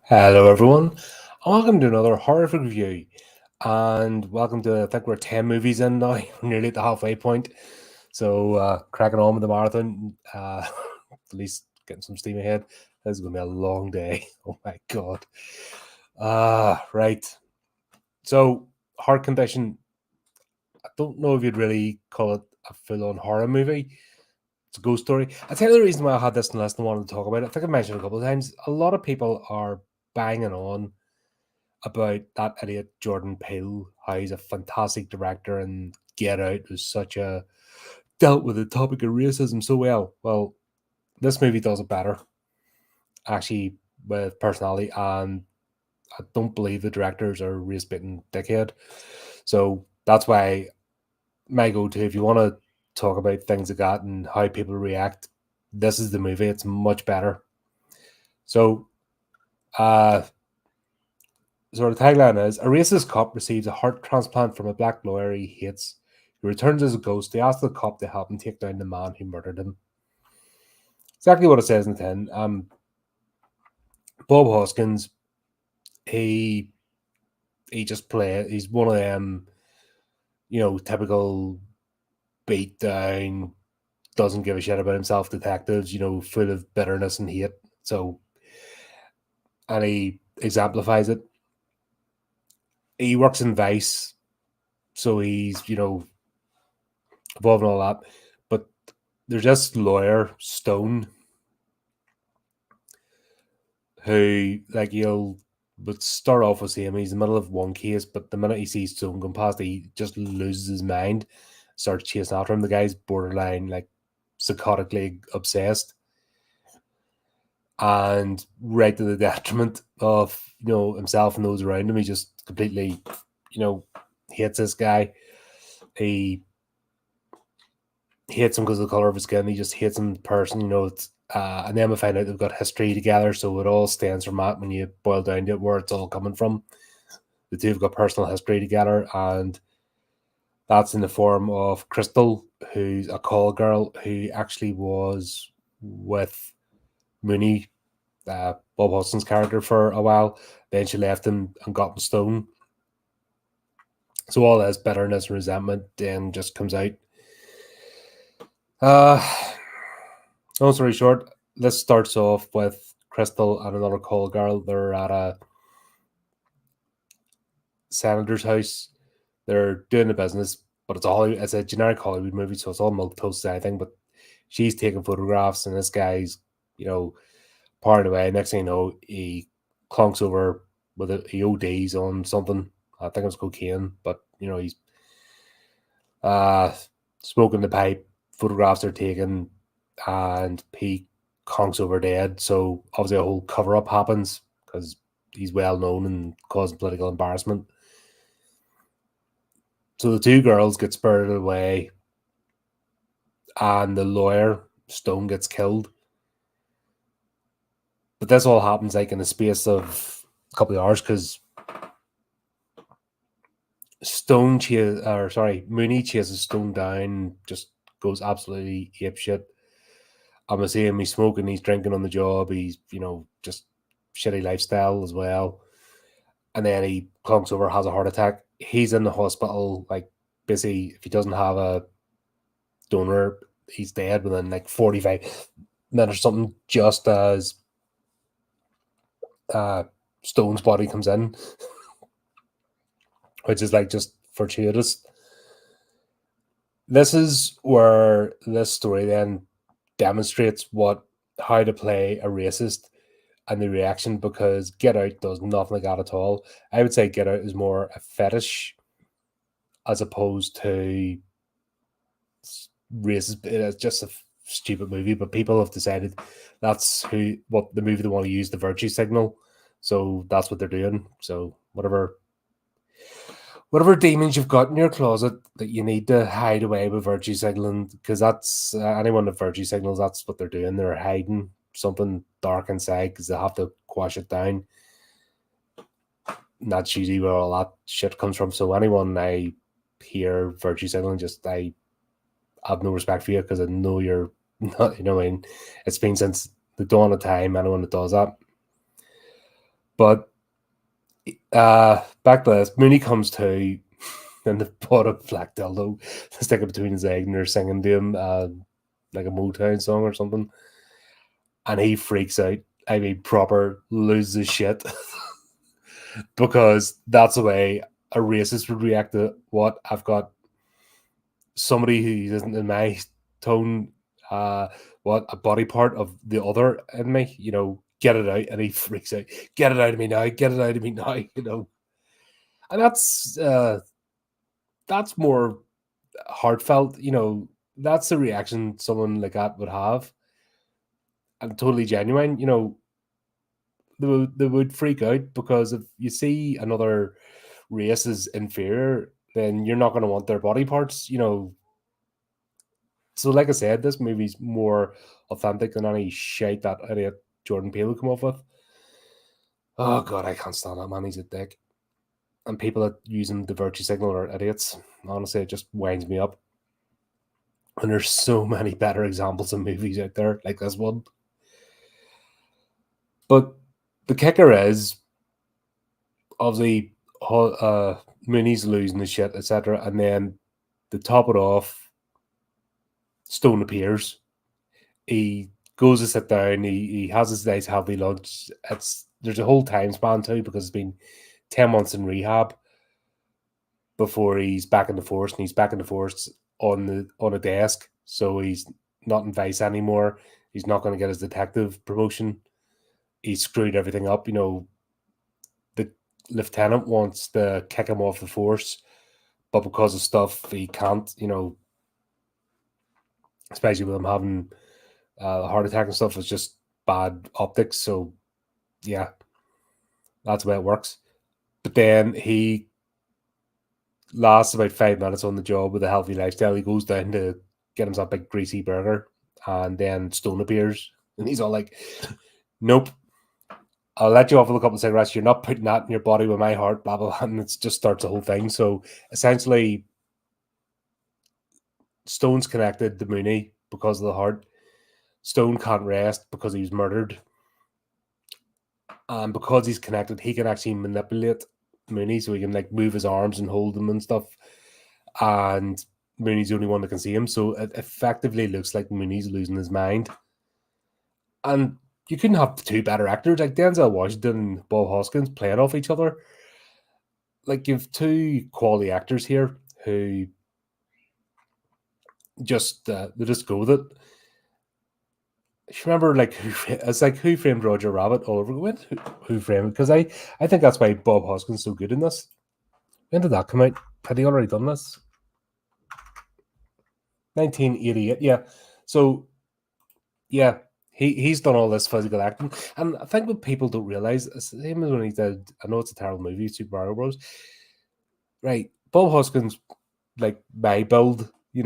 Hello, everyone, and welcome to another horrific review. And welcome to, I think we're 10 movies in now, we're nearly at the halfway point. So, cracking on with the marathon, at least getting some steam ahead. This is going to be a long day. Oh my God. Right. So, Heart Condition, I don't know if you'd really call it a full on horror movie. It's a ghost story. I tell you the reason why I had this on the list and wanted to talk about it. I think I mentioned it a couple of times. A lot of people are banging on about that idiot Jordan Peele, how he's a fantastic director and Get Out was such a dealt with the topic of racism so well. Well, this movie does it better, actually, with personality, and I don't believe the directors are race baiting dickhead. So that's why my go-to, if you want to talk about things like that and how people react, this is the movie. It's much better. So So the tagline is: a racist cop receives a heart transplant from a black lawyer he hates. He returns as a ghost. They ask the cop to help him take down the man who murdered him. Exactly what it says in the tin. Bob Hoskins, he just he's one of them, typical beat down, doesn't give a shit about himself detectives, full of bitterness and hate. So, and he exemplifies it. He works in Vice, so he's, involved in all that. But there's this lawyer, Stone, who, like, you'll would start off with him. He's in the middle of one case, but the minute he sees Stone going past, he just loses his mind, starts chasing after him. The guy's borderline, like, psychotically obsessed, and right to the detriment of himself and those around him. He just completely, hates this guy. He hates him because of the color of his skin. He just hates him in person. And then we find out they've got history together, so it all stems from that when you boil down to it, where it's all coming from. The two have got personal history together, and that's in the form of Crystal, who's a call girl who actually was with Mooney, Bob Hoskins' character, for a while. Then she left him and got with Stone. So all this bitterness and resentment then just comes out. Long story short, this starts off with Crystal and another call girl. They're at a senator's house. They're doing the business, but it's a generic Hollywood movie, so it's all milk toast anything. But she's taking photographs, and this guy's, pouring away. Next thing you know, he clunks over with it. He ODs on something. I think it was cocaine, but he's smoking the pipe. Photographs are taken, and he conks over dead. So obviously a whole cover up happens because he's well known and causing political embarrassment. So the two girls get spirited away, and the lawyer Stone gets killed. But this all happens like in the space of a couple of hours, because Mooney chases Stone down, just goes absolutely apeshit. I'm gonna see him. He's smoking, he's drinking on the job. He's just shitty lifestyle as well. And then he clunks over, has a heart attack. He's in the hospital, like, basically, if he doesn't have a donor, he's dead within like 45 minutes or something. Just as Stone's body comes in, which is like just fortuitous. This is where this story then demonstrates how to play a racist and the reaction, because Get Out does nothing like that at all. I would say Get Out is more a fetish as opposed to racist. It's just a stupid movie, but people have decided that's what the movie they want to use, the virtue signal. So that's what they're doing. So whatever demons you've got in your closet that you need to hide away with virtue signaling, because that's anyone that virtue signals, that's what they're doing. They're hiding something dark inside because they have to quash it down. And that's usually where all that shit comes from. So anyone I hear virtue signaling, I have no respect for you, because I know you're not, it's been since the dawn of time, anyone that does that. But back to this, Mooney comes to, and they've bought a black dildo to stick it between his egg, and they're singing to him like a Motown song or something, and he freaks out. I mean, proper loses his shit because that's the way a racist would react to what I've got somebody who isn't in my tone, what a body part of the other in me, get it out, and he freaks out. Get it out of me now. Get it out of me now. And that's more heartfelt. That's the reaction someone like that would have, and totally genuine. They would freak out because if you see another race is inferior, then you're not going to want their body parts. So, like I said, this movie's more authentic than any shite that idiot Jordan Peele would come up with. Oh god, I can't stand that man. He's a dick. And people that use him the virtue signal are idiots. Honestly, it just winds me up. And there's so many better examples of movies out there, like this one. But the kicker is, obviously, Mooney's losing the shit, etc. And then to top it off, Stone appears. He goes to sit down. He has his nice healthy lunch. There's a whole time span too because it's been 10 months in rehab before he's back in the force, and he's back in the force on a desk. So he's not in Vice anymore. He's not going to get his detective promotion. He screwed everything up. The lieutenant wants to kick him off the force, but because of stuff he can't. Especially with him having a heart attack and stuff, it's just bad optics. So yeah, that's the way it works. But then he lasts about 5 minutes on the job with a healthy lifestyle. He goes down to get himself a big greasy burger, and then Stone appears, and he's all like, "Nope, I'll let you off with a couple of cigarettes. You're not putting that in your body with my heart." Blah blah, blah. And it just starts the whole thing. So essentially, Stone's connected to Mooney because of the heart. Stone can't rest because he was murdered, and because he's connected, he can actually manipulate Mooney, so he can like move his arms and hold them and stuff. And Mooney's the only one that can see him, so it effectively looks like Mooney's losing his mind. And you couldn't have two better actors, like Denzel Washington and Bob Hoskins playing off each other. Like, you've two quality actors here who just they just go with it. You remember, like, it's like Who Framed Roger Rabbit all over again. Who Framed? Because I think that's why Bob Hoskins is so good in this. When did that come out? Had he already done this? 1988. Yeah. So yeah, he's done all this physical acting, and I think what people don't realize is the same as when he did. I know it's a terrible movie, Super Mario Bros. Right, Bob Hoskins, like my build, wee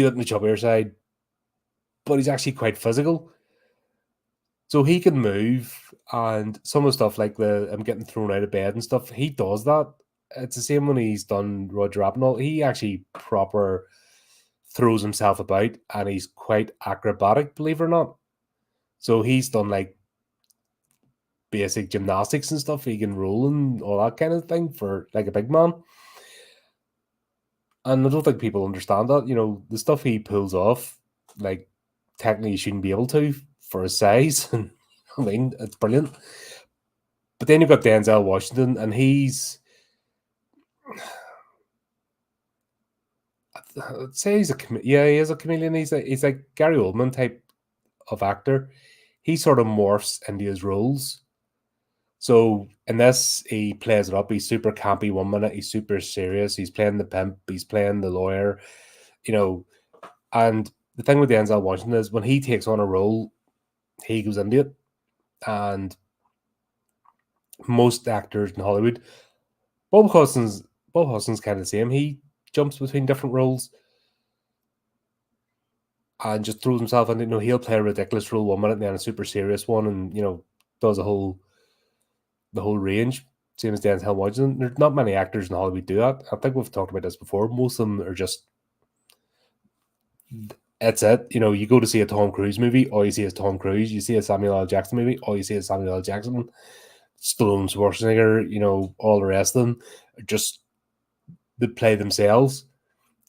bit on the chubbier side, but he's actually quite physical. So he can move, and some of the stuff like the I'm getting thrown out of bed and stuff, he does that. It's the same when he's done Roger Rabbit and all. He actually proper throws himself about, and he's quite acrobatic, believe it or not. So he's done like basic gymnastics and stuff. He can roll and all that kind of thing for like a big man. And I don't think people understand that. The stuff he pulls off, like, technically you shouldn't be able to for his size. And I mean, it's brilliant. But then you've got Denzel Washington, and he's, I'd say he is a chameleon. He's like Gary Oldman type of actor. He sort of morphs into his roles. So in this, he plays it up. He's super campy 1 minute. He's super serious. He's playing the pimp. He's playing the lawyer. And the thing with Denzel Washington is when he takes on a role, he goes into it. And most actors in Hollywood, Bob Hoskins kind of the same. He jumps between different roles and just throws himself into. He'll play a ridiculous role 1 minute and then a super serious one, and does the whole range. Same as Denzel Washington. There's not many actors in Hollywood do that. I think we've talked about this before. Most of them are just It's it. You know, you go to see a Tom Cruise movie, all you see is Tom Cruise. You see a Samuel L. Jackson movie, all you see is Samuel L. Jackson. Stallone, Schwarzenegger, you know, all the rest of them, just they play themselves.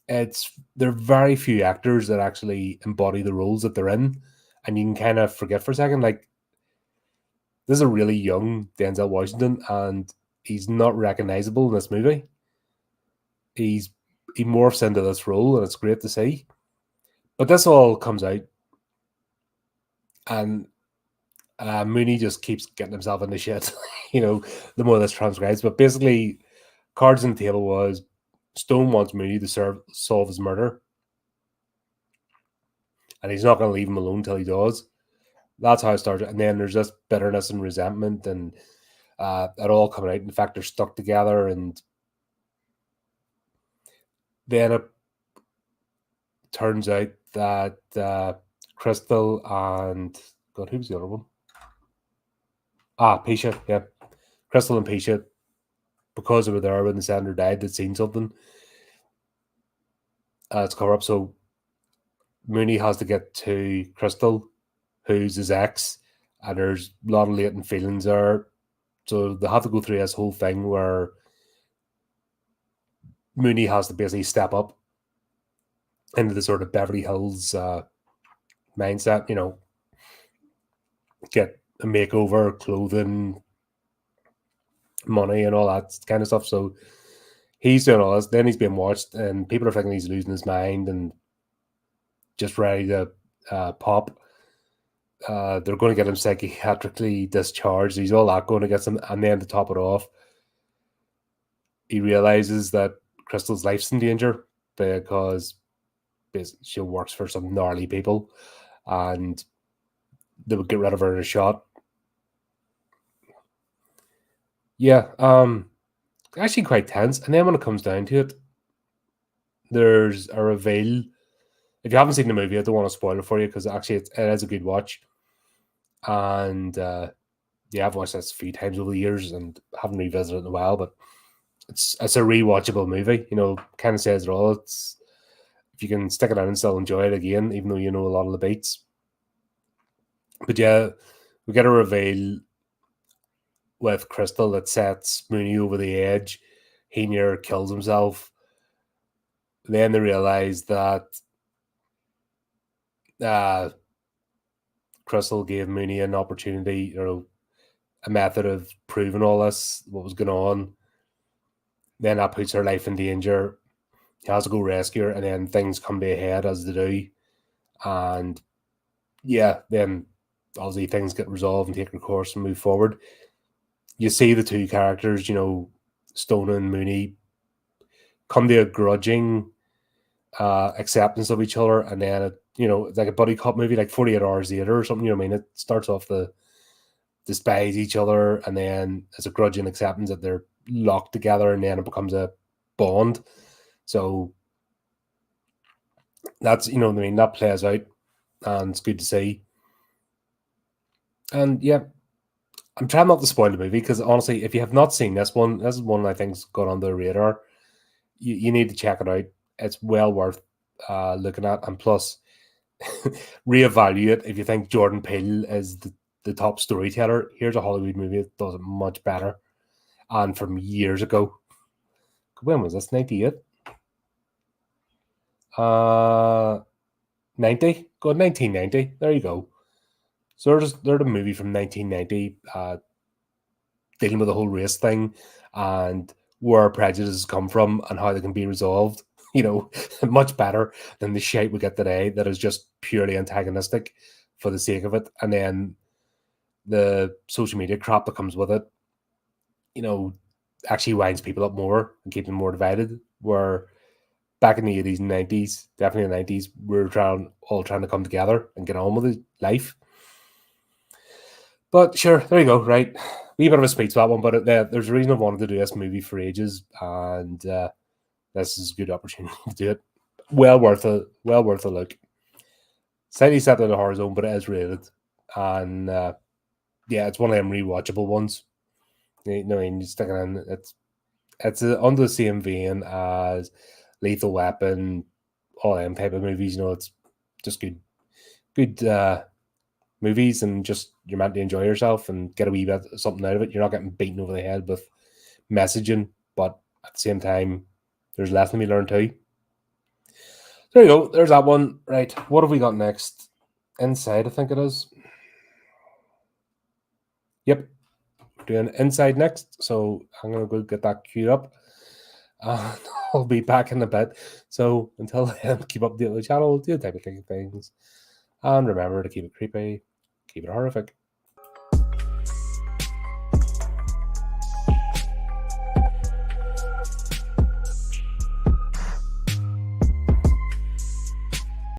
There are very few actors that actually embody the roles that they're in, and you can kind of forget for a second. Like, this is a really young Denzel Washington, and he's not recognizable in this movie. He morphs into this role, and it's great to see. But this all comes out, and Mooney just keeps getting himself into shit. You know, the more this transcribes. But basically, cards on the table was Stone wants Mooney to solve his murder, and he's not going to leave him alone till he does. That's how it started. And then there's this bitterness and resentment, and it all coming out. In fact, they're stuck together, and then it turns out that Crystal and God, who was the other one? Pisha, yeah. Crystal and Pisha, because they were there when the senator died, they'd seen something. It's cover up. So Mooney has to get to Crystal, who's his ex, and there's a lot of latent feelings there. So they have to go through this whole thing where Mooney has to basically step up into the sort of Beverly Hills mindset, you know, get a makeover, clothing, money, and all that kind of stuff. So he's doing all this. Then he's being watched, and people are thinking he's losing his mind and just ready to pop. They're going to get him psychiatrically discharged. He's all that going against him. And then to top it off, he realizes that Crystal's life's in danger because she works for some gnarly people, and they would get rid of her in a shot. Yeah, actually quite tense. And then when it comes down to it, there's a reveal. If you haven't seen the movie, I don't want to spoil it for you because actually it is a good watch. And yeah, I've watched this a few times over the years and haven't revisited it in a while, but it's a rewatchable movie. You know, kind of says it all. It's if you can stick it out and still enjoy it again, even though you know a lot of the beats. But yeah, we get a reveal with Crystal that sets Mooney over the edge. He near kills himself. Then they realize that Crystal gave Mooney an opportunity, you know, a method of proving all this, what was going on. Then that puts her life in danger. He has to go rescue her, and then things come to a head as they do. And yeah, then obviously things get resolved and take their course and move forward. You see the two characters, you know, Stone and Mooney, come to a grudging acceptance of each other, and then it, you know, it's like a buddy cop movie, like 48 Hours Later or something. You know what I mean? It starts off the despise each other, and then it's a grudging acceptance that they're locked together, and then it becomes a bond. So that's, you know what I mean, that plays out, and it's good to see. And yeah, I'm trying not to spoil the movie because honestly, if you have not seen this is one I think's got on the radar. You need to check it out. It's well worth looking at, and plus reevaluate if you think Jordan Peele is the top storyteller. Here's a Hollywood movie that does it much better, and from years ago. When was this? 98? 90? Go 1990. There you go. So they're the movie from 1990, dealing with the whole race thing and where prejudices come from and how they can be resolved. You know, much better than the shite we get today that is just purely antagonistic for the sake of it. And then the social media crap that comes with it, you know, actually winds people up more and keeps them more divided. Where back in the 80s and 90s, definitely the 90s, we were all trying to come together and get on with life. But sure, there you go, right? Wee bit of a speech that one, but there's a reason I wanted to do this movie for ages, and this is a good opportunity to do it. Well worth a look. Slightly set in the horror zone, but it is rated, and yeah, it's one of them rewatchable ones. You know, you stick it in. It's under the same vein as Lethal Weapon, all them type of movies. You know, it's just good movies, and just you're meant to enjoy yourself and get a wee bit something out of it. You're not getting beaten over the head with messaging, but at the same time, there's a lesson to be learned too. There you go. There's that one. Right. What have we got next? Inside, I think it is. Yep. We're doing Inside next. So I'm going to go get that queued up. And I'll be back in a bit. So until then, keep updated with the channel, do the type of things. And remember to keep it creepy, keep it horrific.